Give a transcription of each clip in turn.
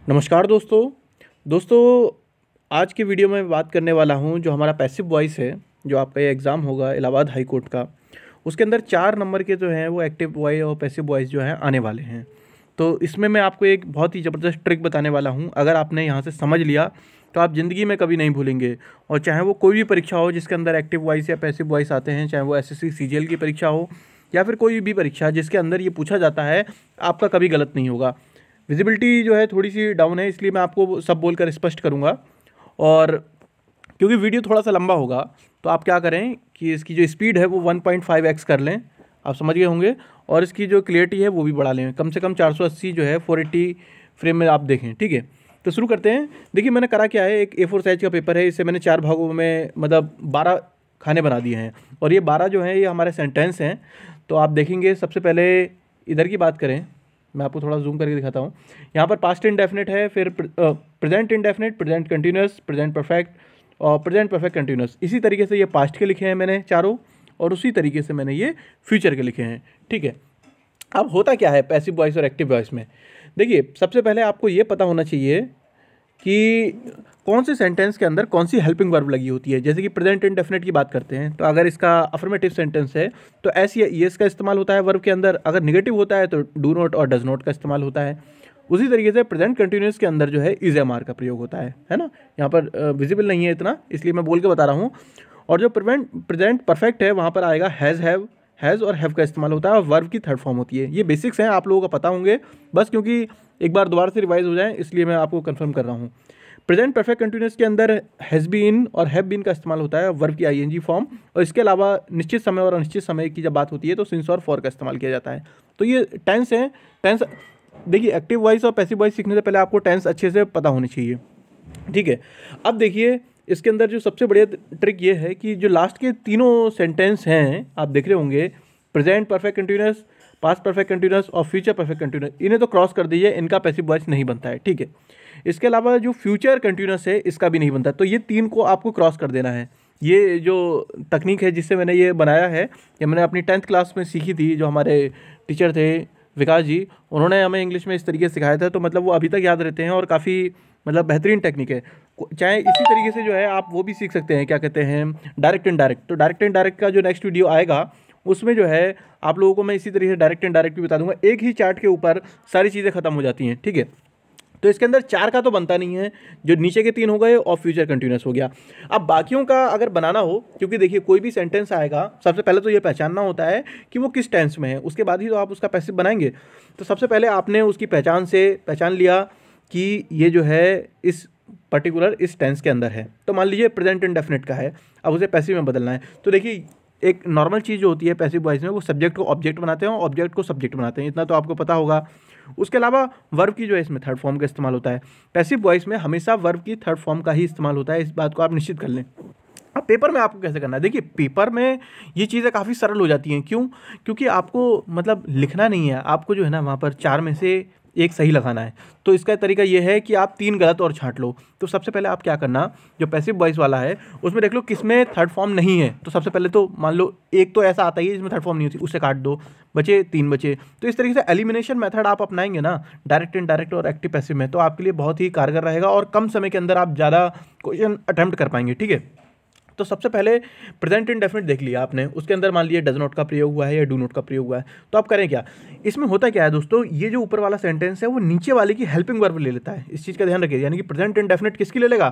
नमस्कार दोस्तों आज की वीडियो में बात करने वाला हूं जो हमारा पैसिव वॉइस है, जो आपका ये एग्ज़ाम होगा इलाहाबाद हाई कोर्ट का। उसके अंदर 4 नंबर के जो हैं वो एक्टिव वॉइस और पैसिव वॉइस जो हैं आने वाले हैं। तो इसमें मैं आपको एक बहुत ही ज़बरदस्त ट्रिक बताने वाला हूं। अगर आपने यहाँ से समझ लिया तो आप ज़िंदगी में कभी नहीं भूलेंगे। और चाहे वो कोई भी परीक्षा हो जिसके अंदर एक्टिव वॉइस या पैसिव वॉइस आते हैं, चाहे वो एसएससी सीजीएल की परीक्षा हो या फिर कोई भी परीक्षा जिसके अंदर ये पूछा जाता है, आपका कभी गलत नहीं होगा। विजिबिलिटी जो है थोड़ी सी डाउन है, इसलिए मैं आपको सब बोलकर स्पष्ट करूंगा। और क्योंकि वीडियो थोड़ा सा लंबा होगा तो आप क्या करें कि इसकी जो स्पीड है वो 1.5x कर लें, आप समझ गए होंगे। और इसकी जो क्लियरिटी है वो भी बढ़ा लें, कम से कम 480 जो है 480 फ्रेम में आप देखें, ठीक है। तो शुरू करते हैं। देखिए मैंने करा क्या है, एक A4 साइज़ का पेपर है, इसे मैंने 4 भागों में मतलब 12 खाने बना दिए हैं। और ये 12 जो हैं ये हमारे सेंटेंस हैं। तो आप देखेंगे सबसे पहले इधर की बात करें, मैं आपको थोड़ा जूम करके दिखाता हूँ। यहाँ पर पास्ट इंडेफिनिट है, फिर present indefinite, present continuous, present perfect और प्रेजेंट परफेक्ट कंटिन्यूस। इसी तरीके से ये पास्ट के लिखे हैं मैंने चारों, और उसी तरीके से मैंने ये फ्यूचर के लिखे हैं, ठीक है। अब होता क्या है पैसिव वॉइस और एक्टिव वॉइस में, देखिए सबसे पहले आपको ये पता होना चाहिए कि कौन से सेंटेंस के अंदर कौन सी हेल्पिंग वर्ब लगी होती है। जैसे कि प्रेजेंट इंडेफिनिट की बात करते हैं तो अगर इसका अफर्मेटिव सेंटेंस है तो एस या ईएस का इस्तेमाल होता है वर्ब के अंदर। अगर निगेटिव होता है तो डू नॉट और डज नॉट का इस्तेमाल होता है। उसी तरीके से प्रेजेंट कंटिन्यूस के अंदर जो है इज एम आर का प्रयोग होता है ना। यहाँ पर विजिबल नहीं है इतना, इसलिए मैं बोल के बता रहा हूँ। और जो प्रेजेंट परफेक्ट है वहाँ पर आएगा हैज़ और हैव का इस्तेमाल होता है और वर्ब की थर्ड फॉर्म होती है। ये बेसिक्स हैं, आप लोगों को पता होंगे, बस क्योंकि एक बार दोबारा से रिवाइज हो जाए इसलिए मैं आपको कंफर्म कर रहा हूँ। प्रेजेंट परफेक्ट कंटिन्यूस के अंदर हैज़ बीन और हैव बीन का इस्तेमाल होता है वर्ब की आईएनजी फॉर्म। और इसके अलावा निश्चित समय और अनिश्चित समय की जब बात होती है तो सिंस और फॉर का इस्तेमाल किया जाता है। तो ये टेंस है। टेंस देखिए, एक्टिव वॉइस और पैसिव वॉइस सीखने से पहले आपको टेंस अच्छे से पता होनी चाहिए, ठीक है। अब देखिए इसके अंदर जो सबसे बढ़िया ट्रिक ये है कि जो लास्ट के तीनों सेंटेंस हैं आप देख रहे होंगे, present perfect continuous, past perfect continuous और फ्यूचर परफेक्ट कंटिन्यूस, इन्हें तो क्रॉस कर दीजिए, इनका पैसिव वॉइस नहीं बनता है, ठीक है। इसके अलावा जो फ्यूचर कंटिन्यूस है इसका भी नहीं बनता, तो ये 3 को आपको क्रॉस कर देना है। ये जो तकनीक है जिससे मैंने ये बनाया है, ये मैंने अपनी 10th क्लास में सीखी थी। जो हमारे टीचर थे विकास जी, उन्होंने हमें इंग्लिश में इस तरीके से सिखाया था, तो मतलब वो अभी तक याद रहते हैं और काफ़ी मतलब बेहतरीन टेक्निक है। चाहे इसी तरीके से जो है आप वो भी सीख सकते हैं, क्या कहते हैं, डायरेक्ट इनडायरेक्ट। तो डायरेक्ट इनडायरेक्ट का जो नेक्स्ट वीडियो आएगा उसमें जो है आप लोगों को मैं इसी तरीके से डायरेक्ट इनडायरेक्ट भी बता दूंगा। एक ही चार्ट के ऊपर सारी चीज़ें खत्म हो जाती हैं, ठीक है। तो इसके अंदर 4 का तो बनता नहीं है, जो नीचे के 3 हो गए और फ्यूचर कंटिन्यूस हो गया। अब बाकियों का अगर बनाना हो, क्योंकि देखिए कोई भी सेंटेंस आएगा सबसे पहले तो ये पहचानना होता है कि वो किस टेंस में है, उसके बाद ही तो आप उसका पैसिव बनाएंगे। तो सबसे पहले आपने उसकी पहचान लिया कि ये जो है इस पर्टिकुलर इस टेंस के अंदर है। तो मान लीजिए प्रेजेंट इंडेफिनिट का है, अब उसे पैसिव में बदलना है। तो देखिए एक नॉर्मल चीज़ जो होती है पैसिव वॉइस में, वो सब्जेक्ट को ऑब्जेक्ट बनाते हैं और ऑब्जेक्ट को सब्जेक्ट बनाते हैं, इतना तो आपको पता होगा। उसके अलावा वर्ब की जो है इसमें थर्ड फॉर्म का इस्तेमाल होता है। पैसिव वॉइस में हमेशा वर्ब की थर्ड फॉर्म का ही इस्तेमाल होता है, इस बात को आप निश्चित कर लें। अब पेपर में आपको कैसे करना है, देखिए पेपर में ये चीज़ें काफ़ी सरल हो जाती हैं। क्यों? क्योंकि आपको मतलब लिखना नहीं है, आपको जो है ना वहाँ पर 4 में से एक सही लगाना है। तो इसका तरीका ये है कि आप 3 गलत और छांट लो। तो सबसे पहले आप क्या करना, जो पैसिव वॉइस वाला है उसमें देख लो किसमें थर्ड फॉर्म नहीं है। तो सबसे पहले तो मान लो एक तो ऐसा आता ही है जिसमें थर्ड फॉर्म नहीं होती, उसे काट दो, बचे 3 बचे। तो इस तरीके से एलिमिनेशन मेथड आप अपनाएंगे ना डायरेक्ट इनडायरेक्ट और एक्टिव पैसिव में, तो आपके लिए बहुत ही कारगर रहेगा और कम समय के अंदर आप ज़्यादा क्वेश्चन अटेम्प्ट कर पाएंगे, ठीक है। तो सबसे पहले प्रेजेंट इंडेफिनिट देख लिया आपने, उसके अंदर मान लिया डज नॉट का प्रयोग हुआ है या डू नॉट का प्रयोग हुआ है। तो आप करें क्या, इसमें होता क्या है दोस्तों, ये जो ऊपर वाला सेंटेंस है वो नीचे वाले की हेल्पिंग वर्ब ले लेता है, इस चीज़ का ध्यान रखिए। यानी कि प्रेजेंट इंडेफिनिट किसकी ले लेगा,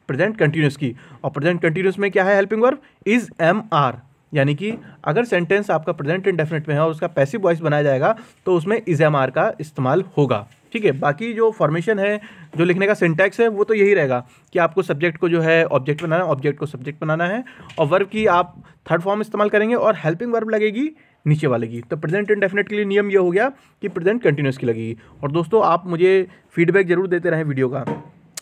प्रेजेंट कंटिन्यूस की। और प्रेजेंट कंटिन्यूस में क्या है helping verb, is am are. यानी कि अगर सेंटेंस आपका प्रेजेंट इंडेफिनिट में है और उसका पैसिव वॉइस बनाया जाएगा तो उसमें इज एम आर का इस्तेमाल होगा, ठीक है। बाकी जो फॉर्मेशन है, जो लिखने का सिंटैक्स है, वो तो यही रहेगा कि आपको सब्जेक्ट को जो है ऑब्जेक्ट बनाना है, ऑब्जेक्ट को सब्जेक्ट बनाना है, और वर्ब की आप थर्ड फॉर्म इस्तेमाल करेंगे और हेल्पिंग वर्ब लगेगी नीचे वाले की। तो प्रेजेंट इंडेफिनिट के लिए नियम ये हो गया कि प्रेजेंट कंटिन्यूस की लगेगी। और दोस्तों आप मुझे फीडबैक जरूर देते रहें वीडियो का।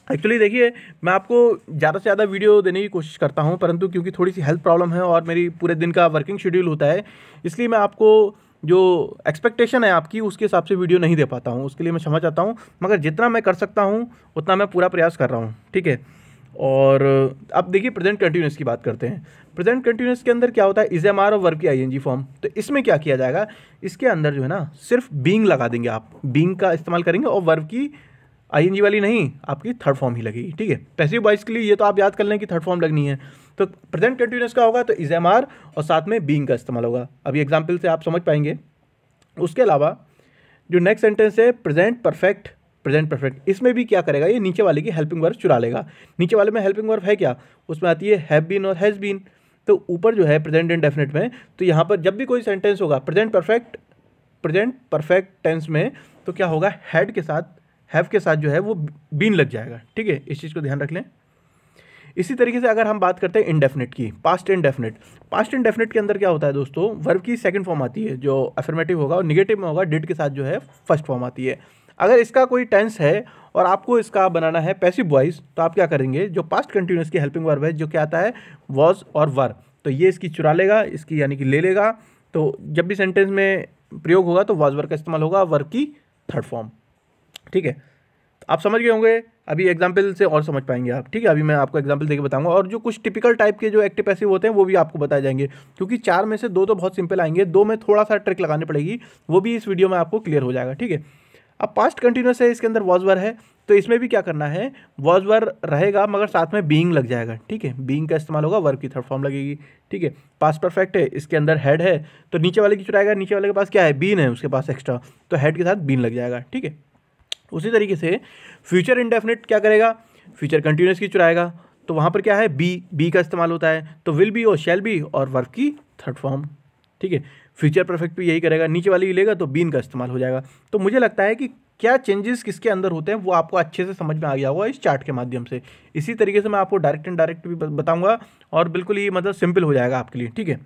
एक्चुअली देखिए मैं आपको ज़्यादा से ज़्यादा वीडियो देने की कोशिश करता हूं, परंतु क्योंकि थोड़ी सी हेल्थ प्रॉब्लम है और मेरी पूरे दिन का वर्किंग शेड्यूल होता है, इसलिए मैं आपको जो एक्सपेक्टेशन है आपकी उसके हिसाब से वीडियो नहीं दे पाता हूं। उसके लिए मैं क्षमा चाहता हूं, मगर जितना मैं कर सकता हूं उतना मैं पूरा प्रयास कर रहा हूं, ठीक है। और अब देखिए प्रेजेंट कंटिन्यूस की बात करते हैं। प्रेजेंट कंटिन्यूस के अंदर क्या होता है, इज एम आर और वर्ब की आईएनजी फॉर्म। तो इसमें क्या किया जाएगा, इसके अंदर जो है ना सिर्फ बीइंग लगा देंगे, आप बीइंग का इस्तेमाल करेंगे और वर्ब की आईएनजी वाली नहीं, आपकी थर्ड फॉर्म ही लगेगी, ठीक है। पैसिव वॉइस के लिए ये तो आप याद कर लें कि थर्ड फॉर्म लगनी है। तो प्रेजेंट कंटिन्यूअस का होगा तो इज एम आर और साथ में बीइंग का इस्तेमाल होगा। अभी एग्जाम्पल से आप समझ पाएंगे। उसके अलावा जो नेक्स्ट सेंटेंस है प्रेजेंट परफेक्ट, प्रेजेंट परफेक्ट, इसमें भी क्या करेगा, ये नीचे वाले की हेल्पिंग वर्ब चुरा लेगा। नीचे वाले में हेल्पिंग वर्ब है क्या, उसमें आती है हैव बीन और हैज़ बीन। तो ऊपर जो है प्रेजेंट इंडेफिनिट में, तो यहाँ पर जब भी कोई सेंटेंस होगा प्रेजेंट परफेक्ट टेंस में, तो क्या होगा, हैड के साथ, हैव के साथ जो है वो बीन लग जाएगा, ठीक है। इस चीज़ को ध्यान रख लें। इसी तरीके से अगर हम बात करते हैं इंडेफिनिट की, पास्ट इंडेफिनिट, पास्ट इंडेफिनिट के अंदर क्या होता है दोस्तों, वर्ब की सेकंड फॉर्म आती है जो अफर्मेटिव होगा, और निगेटिव में होगा डिड के साथ जो है फर्स्ट फॉर्म आती है। अगर इसका कोई टेंस है और आपको इसका बनाना है पैसिव वॉइस, तो आप क्या करेंगे, जो पास्ट कंटिन्यूअस की हेल्पिंग वर्ब है जो क्या आता है वॉज और वर, तो ये इसकी चुरा लेगा, इसकी यानी कि ले लेगा। तो जब भी सेंटेंस में प्रयोग होगा तो वॉज वर का इस्तेमाल होगा, वर्ब की थर्ड फॉर्म, ठीक है। आप समझ गए होंगे, अभी एग्जाम्पल से और समझ पाएंगे आप, ठीक है। अभी मैं आपको एग्जाम्पल देके बताऊंगा, और जो कुछ टिपिकल टाइप के जो एक्टिव पैसिव होते हैं वो भी आपको बताए जाएंगे, क्योंकि 4 में से 2 तो बहुत सिंपल आएंगे, 2 में थोड़ा सा ट्रिक लगानी पड़ेगी, वो भी इस वीडियो में आपको क्लियर हो जाएगा, ठीक है। अब पास्ट कंटिन्यूअस है, इसके अंदर वॉज वर है, तो इसमें भी क्या करना है, वॉज वर रहेगा मगर साथ में बीइंग लग जाएगा, ठीक है। बीइंग का इस्तेमाल होगा, वर्ब की थर्ड फॉर्म लगेगी, ठीक है। पास्ट परफेक्ट है, इसके अंदर हेड है, तो नीचे वाले की चुराएगा, नीचे वाले के पास क्या है, बीन है उसके पास एक्स्ट्रा, तो हेड के साथ बीन लग जाएगा, ठीक है। उसी तरीके से फ्यूचर इंडेफिनिट क्या करेगा, फ्यूचर कंटिन्यूअस की चुराएगा, तो वहाँ पर क्या है, बी का इस्तेमाल होता है, तो विल बी और शैल बी और वर्ब की थर्ड फॉर्म, ठीक है। फ्यूचर परफेक्ट भी यही करेगा, नीचे वाली लेगा तो बीन का इस्तेमाल हो जाएगा। तो मुझे लगता है कि क्या चेंजेस किसके अंदर होते हैं वो आपको अच्छे से समझ में आ गया होगा इस चार्ट के माध्यम से। इसी तरीके से मैं आपको डायरेक्ट एंड डायरेक्ट भी बताऊंगा, और बिल्कुल ही मतलब सिंपल हो जाएगा आपके लिए, ठीक है।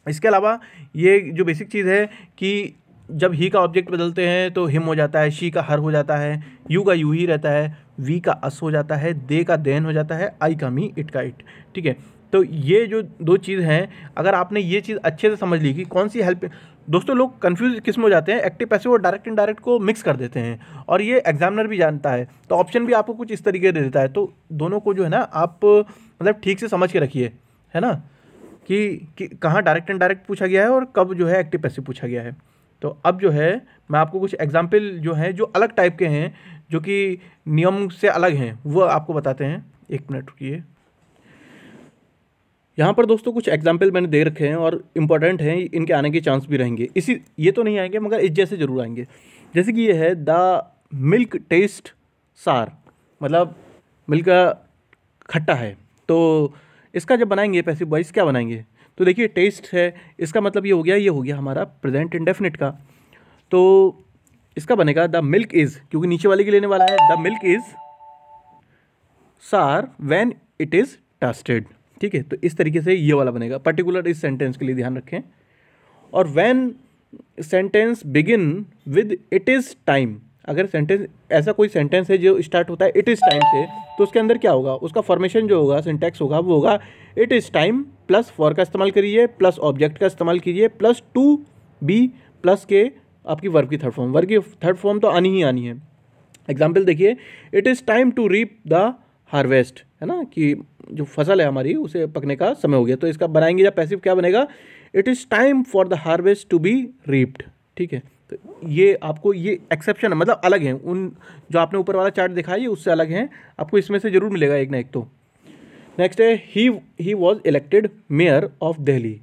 इसके अलावा ये जो बेसिक चीज़ है कि जब ही का ऑब्जेक्ट बदलते हैं तो हिम हो जाता है, शी का हर हो जाता है, यू का यू ही रहता है, वी का अस हो जाता है, दे का देन हो जाता है, आई का मी, इट का इट, ठीक है। तो ये जो 2 चीज़ हैं, अगर आपने ये चीज़ अच्छे से समझ ली कि कौन सी हेल्प, दोस्तों लोग कंफ्यूज किस में हो जाते हैं, एक्टिव पैसिव और डायरेक्ट इनडायरेक्ट को मिक्स कर देते हैं, और ये एग्जामिनर भी जानता है, तो ऑप्शन भी आपको कुछ इस तरीके दे देता है। तो दोनों को जो है ना आप मतलब ठीक से समझ के रखिए, है ना, कि कहाँ डायरेक्ट इनडायरेक्ट पूछा गया है और कब जो है एक्टिव पैसिव पूछा गया है। तो अब जो है मैं आपको कुछ एग्जाम्पल जो हैं जो अलग टाइप के हैं, जो कि नियम से अलग हैं, वो आपको बताते हैं। 1 मिनट रुकिए। यहाँ पर दोस्तों कुछ एग्जाम्पल मैंने दे रखे हैं और इम्पॉर्टेंट हैं, इनके आने के चांस भी रहेंगे, इसी ये तो नहीं आएंगे मगर इस जैसे ज़रूर आएंगे। जैसे कि ये है द मिल्क टेस्ट सार, मतलब मिल्क खट्टा है, तो इसका जब बनाएंगे पैसिव वॉइस क्या बनाएंगे, तो देखिए टेस्ट है, इसका मतलब ये हो गया हमारा प्रेजेंट इंडेफिनिट का, तो इसका बनेगा द मिल्क इज़, क्योंकि नीचे वाले की लेने वाला है, द मिल्क इज़ सार व्हेन इट इज़ टस्टेड, ठीक है। तो इस तरीके से ये वाला बनेगा, पर्टिकुलर इस सेंटेंस के लिए ध्यान रखें। और when sentence begin with it is time, अगर सेंटेंस ऐसा कोई सेंटेंस है जो स्टार्ट होता है इट इज़ टाइम से, तो उसके अंदर क्या होगा, उसका फॉर्मेशन जो होगा, सिंटैक्स होगा, वो होगा it is time plus for का इस्तेमाल करिए, प्लस ऑब्जेक्ट का इस्तेमाल कीजिए, प्लस टू बी, प्लस के आपकी वर्ब की थर्ड फॉर्म, वर्ब की थर्ड फॉर्म तो आनी ही आनी है। एग्जाम्पल देखिए, it is time to reap the harvest, है ना, कि जो फसल है हमारी उसे पकने का समय हो गया, तो इसका बनाएंगे या पैसिव क्या बनेगा, it is time for the harvest to be reaped, ठीक है। तो ये आपको ये एक्सेप्शन है, मतलब अलग है, उन जो आपने ऊपर वाला चार्ट दिखाया है उससे अलग है, आपको इसमें से जरूर मिलेगा एक ना एक। तो नेक्स्ट है he was elected mayor of Delhi,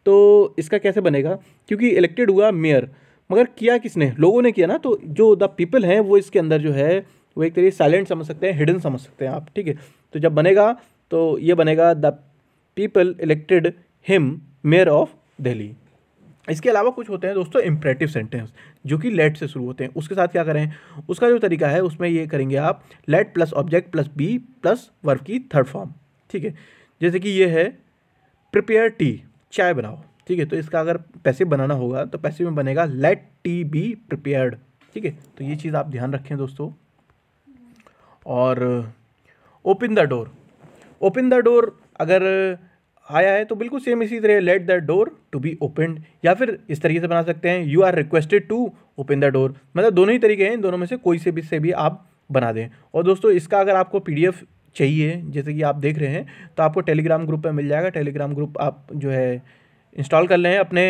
तो इसका कैसे बनेगा, क्योंकि इलेक्टेड हुआ मेयर, मगर किया किसने, लोगों ने किया ना, तो जो द पीपल हैं वो इसके अंदर जो है वो एक तरीके साइलेंट समझ सकते हैं, हिडन समझ सकते हैं आप, ठीक है। तो जब बनेगा तो ये बनेगा the people elected him mayor of Delhi. इसके अलावा कुछ होते हैं दोस्तों इम्परेटिव सेंटेंस जो कि लेट से शुरू होते हैं, उसके साथ क्या करें, उसका जो तरीका है उसमें ये करेंगे आप let plus object plus be plus verb की थर्ड फॉर्म, ठीक है। जैसे कि ये है प्रिपेयर टी, चाय बनाओ, ठीक है। तो इसका अगर पैसिव बनाना होगा तो पैसिव में बनेगा लेट टी बी प्रिपेयर्ड, ठीक है। तो ये चीज़ आप ध्यान रखें दोस्तों। और open the door, open the door अगर आया है तो बिल्कुल सेम इसी तरह let the door to be opened, या फिर इस तरीके से बना सकते हैं you are requested to open the door, मतलब दोनों ही तरीके हैं, दोनों में से कोई से भी आप बना दें। और दोस्तों इसका अगर आपको पीडीएफ चाहिए जैसे कि आप देख रहे हैं तो आपको टेलीग्राम ग्रुप पे मिल जाएगा, टेलीग्राम ग्रुप आप जो है इंस्टॉल कर लें, अपने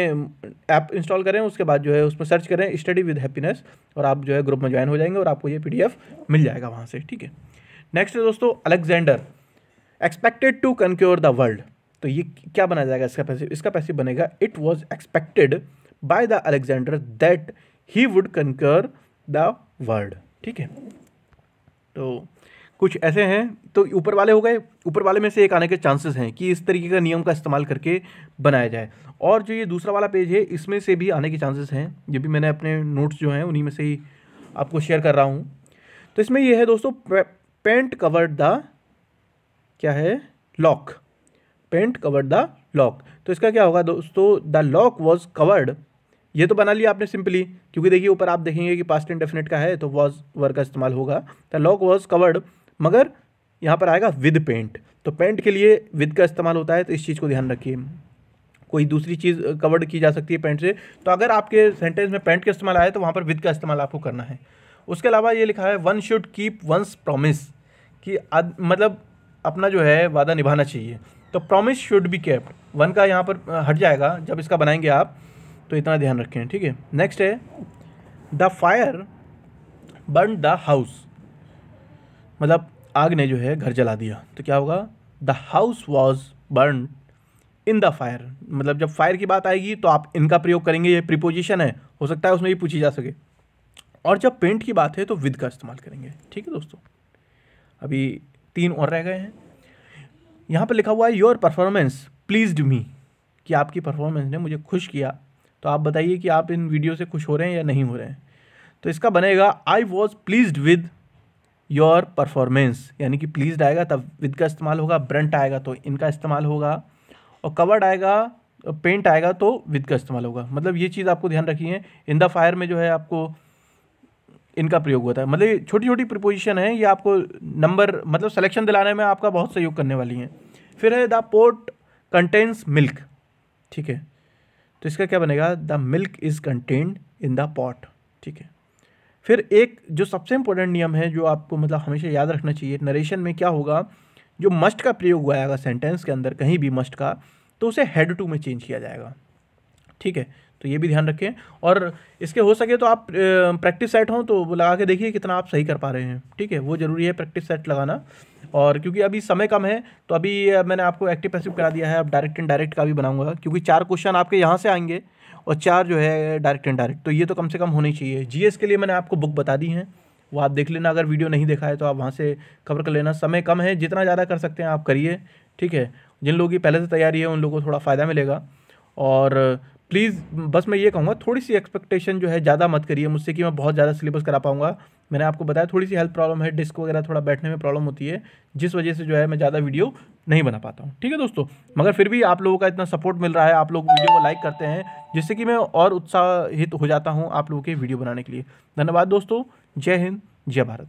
ऐप इंस्टॉल करें, उसके बाद जो है उसमें सर्च करें स्टडी विद हैप्पीनेस और आप जो है ग्रुप में ज्वाइन हो जाएंगे और आपको ये PDF मिल जाएगा वहाँ से, ठीक है। नेक्स्ट है दोस्तों Alexander expected to conquer the world. तो ये क्या बना जाएगा इसका पैसिव बनेगा it was expected by the Alexander that he would conquer the world, ठीक है। तो कुछ ऐसे हैं, तो ऊपर वाले हो गए, ऊपर वाले में से एक आने के चांसेस हैं कि इस तरीके का नियम का इस्तेमाल करके बनाया जाए। और जो ये दूसरा वाला पेज है इसमें से भी आने के चांसेस हैं, ये भी मैंने अपने नोट्स जो हैं उन्हीं में से ही आपको शेयर कर रहा हूँ। तो इसमें ये है दोस्तों पेंट कवर्ड द क्या है lock, paint covered the lock. तो इसका क्या होगा दोस्तों, द लॉक वॉज कवर्ड, ये तो बना लिया आपने सिंपली, क्योंकि देखिए ऊपर आप देखेंगे कि पास्ट इंडेफिनिट का है तो वॉज वर्ड का इस्तेमाल होगा। द लॉक वॉज कवर्ड, मगर यहाँ पर आएगा विद पेंट, तो पेंट के लिए विद का इस्तेमाल होता है, तो इस चीज़ को ध्यान रखिए। कोई दूसरी चीज़ कवर्ड की जा सकती है पेंट से, तो अगर आपके सेंटेंस में पेंट का इस्तेमाल आए तो वहाँ पर विद का इस्तेमाल आपको करना है। उसके अलावा ये लिखा है one should keep once promise, कि मतलब अपना जो है वादा निभाना चाहिए, तो promise should be kept, one का यहाँ पर हट जाएगा जब इसका बनाएंगे आप, तो इतना ध्यान रखें, ठीक है। नेक्स्ट है the fire burn the house, मतलब आग ने जो है घर जला दिया, तो क्या होगा the house was burn in the fire, मतलब जब फायर की बात आएगी तो आप इनका प्रयोग करेंगे, ये प्रीपोजिशन है, हो सकता है उसमें भी पूछी जा सके। और जब पेंट की बात है तो विद का इस्तेमाल करेंगे, ठीक है दोस्तों। अभी 3 और रह गए हैं। यहाँ पर लिखा हुआ है योर परफॉर्मेंस प्लीज्ड मी, कि आपकी परफॉर्मेंस ने मुझे खुश किया। तो आप बताइए कि आप इन वीडियो से खुश हो रहे हैं या नहीं हो रहे हैं। तो इसका बनेगा I was pleased with your performance, यानी कि प्लीज्ड आएगा तब विद का इस्तेमाल होगा, ब्रंट आएगा तो इनका इस्तेमाल होगा, और कवर्ड आएगा, पेंट आएगा तो विद का इस्तेमाल होगा। मतलब ये चीज़ आपको ध्यान रखिए, इन द फायर में जो है आपको इनका प्रयोग होता है। मतलब छोटी छोटी प्रीपोजिशन है, ये आपको नंबर मतलब सिलेक्शन दिलाने में आपका बहुत सहयोग करने वाली हैं। फिर है द पोट कंटेन्स मिल्क, ठीक है, तो इसका क्या बनेगा the milk is contained in the pot, ठीक है। फिर एक जो सबसे इंपॉर्टेंट नियम है जो आपको मतलब हमेशा याद रखना चाहिए, नरेशन में क्या होगा, जो मस्ट का प्रयोग हुआ है सेंटेंस के अंदर कहीं भी मस्ट का, तो उसे हेड टू में चेंज किया जाएगा, ठीक है। तो ये भी ध्यान रखें, और इसके हो सके तो आप प्रैक्टिस सेट हों तो वो लगा के देखिए कितना आप सही कर पा रहे हैं, ठीक है, वो ज़रूरी है प्रैक्टिस सेट लगाना। और क्योंकि अभी समय कम है तो अभी मैंने आपको एक्टिव पैसिव करा दिया है, अब डायरेक्ट इनडायरेक्ट का भी बनाऊंगा, क्योंकि 4 क्वेश्चन आपके यहाँ से आएंगे और 4 जो है डायरेक्ट इनडायरेक्ट, तो ये तो कम से कम होनी चाहिए। GS के लिए मैंने आपको बुक बता दी है, वो आप देख लेना, अगर वीडियो नहीं देखा है तो आप वहाँ से कवर कर लेना। समय कम है, जितना ज़्यादा कर सकते हैं आप करिए, ठीक है। जिन लोगों की पहले से तैयारी है उन लोगों को थोड़ा फ़ायदा मिलेगा। और प्लीज़ बस मैं ये कहूँगा थोड़ी सी एक्सपेक्टेशन जो है ज़्यादा मत करिए मुझसे कि मैं बहुत ज़्यादा सिलेबस करा पाऊँगा। मैंने आपको बताया थोड़ी सी हेल्थ प्रॉब्लम है, डिस्क वगैरह थोड़ा बैठने में प्रॉब्लम होती है, जिस वजह से जो है मैं ज़्यादा वीडियो नहीं बना पाता हूँ, ठीक है दोस्तों। मगर फिर भी आप लोगों का इतना सपोर्ट मिल रहा है, आप लोग वीडियो को लाइक करते हैं, जिससे कि मैं और उत्साहित हो जाता हूँ आप लोगों के वीडियो बनाने के लिए। धन्यवाद दोस्तों, जय हिंद, जय भारत।